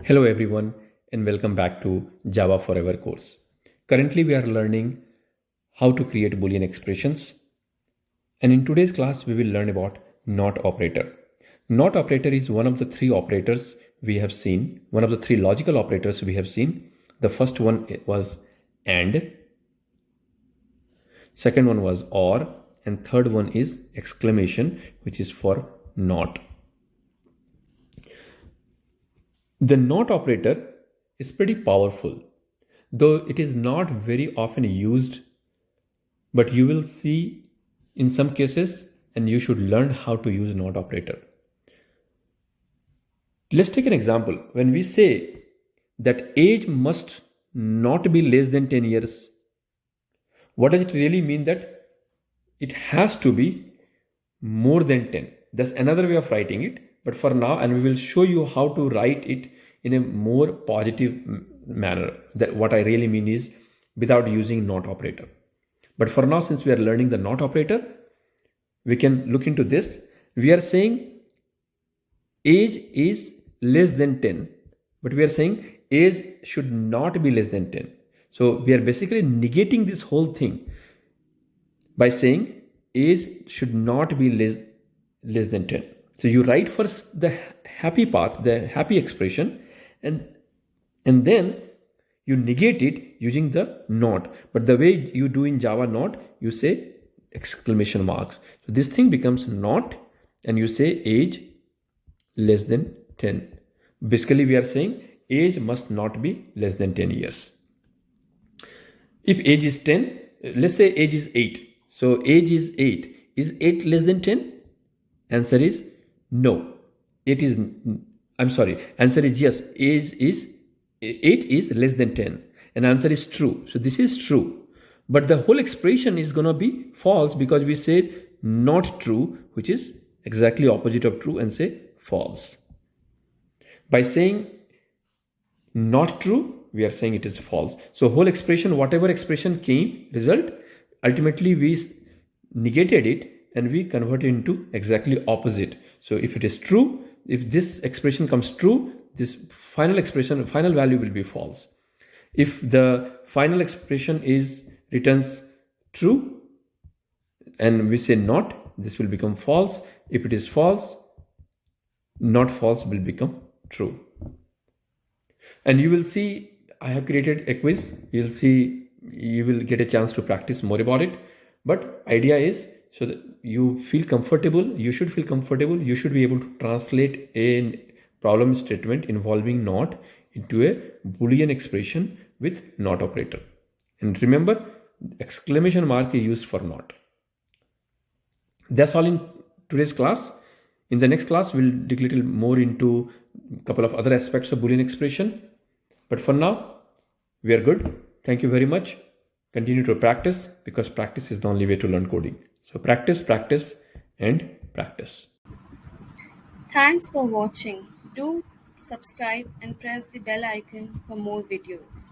Hello everyone and welcome back to Java Forever course. Currently we are learning how to create Boolean expressions, and in today's class we will learn about NOT operator. NOT operator is one of the three operators we have seen, one of the three logical operators we have seen. The first one was AND, second one was OR, and third one is exclamation, which is for NOT. The NOT operator is pretty powerful, though it is not very often used, but you will see in some cases, and you should learn how to use NOT operator. Let's take an example. When we say that age must not be less than 10 years, what does it really mean? That it has to be more than 10. That's another way of writing it. But for now, and we will show you how to write it in a more positive manner. That what I really mean is without using NOT operator. But for now, since we are learning the NOT operator, we can look into this. We are saying age is less than 10, but we are saying age should not be less than 10. So we are basically negating this whole thing by saying age should not be less than 10. So you write first the happy part, the happy expression, and then you negate it using the not. But the way you do in Java not, you say exclamation marks. So this thing becomes not, and you say age less than 10. Basically we are saying age must not be less than 10 years. If age is 10, let's say age is 8. So age is 8. Is 8 less than 10? Answer is no. It is, I'm sorry, answer is yes. Age is 8 is less than 10, and answer is true. So this is true, but the whole expression is gonna be false because we said not true, which is exactly opposite of true, and say false. By saying not true, we are saying it is false. So whole expression, whatever expression came result, ultimately we negated it and we convert it into exactly opposite. So if it is true, if this expression comes true, this final expression, final value will be false. If the final expression is returns true and we say not, this will become false. If it is false, not false will become true. And you will see I have created a quiz. You'll see, you will get a chance to practice more about it. But idea is so that you feel comfortable, you should feel comfortable, you should be able to translate a problem statement involving not into a Boolean expression with not operator. And remember, exclamation mark is used for not. That's all in today's class. In the next class, we'll dig a little more into a couple of other aspects of Boolean expression. But for now, we are good. Thank you very much. Continue to practice, because practice is the only way to learn coding. So practice, practice, and practice. Thanks for watching. Do subscribe and press the bell icon for more videos.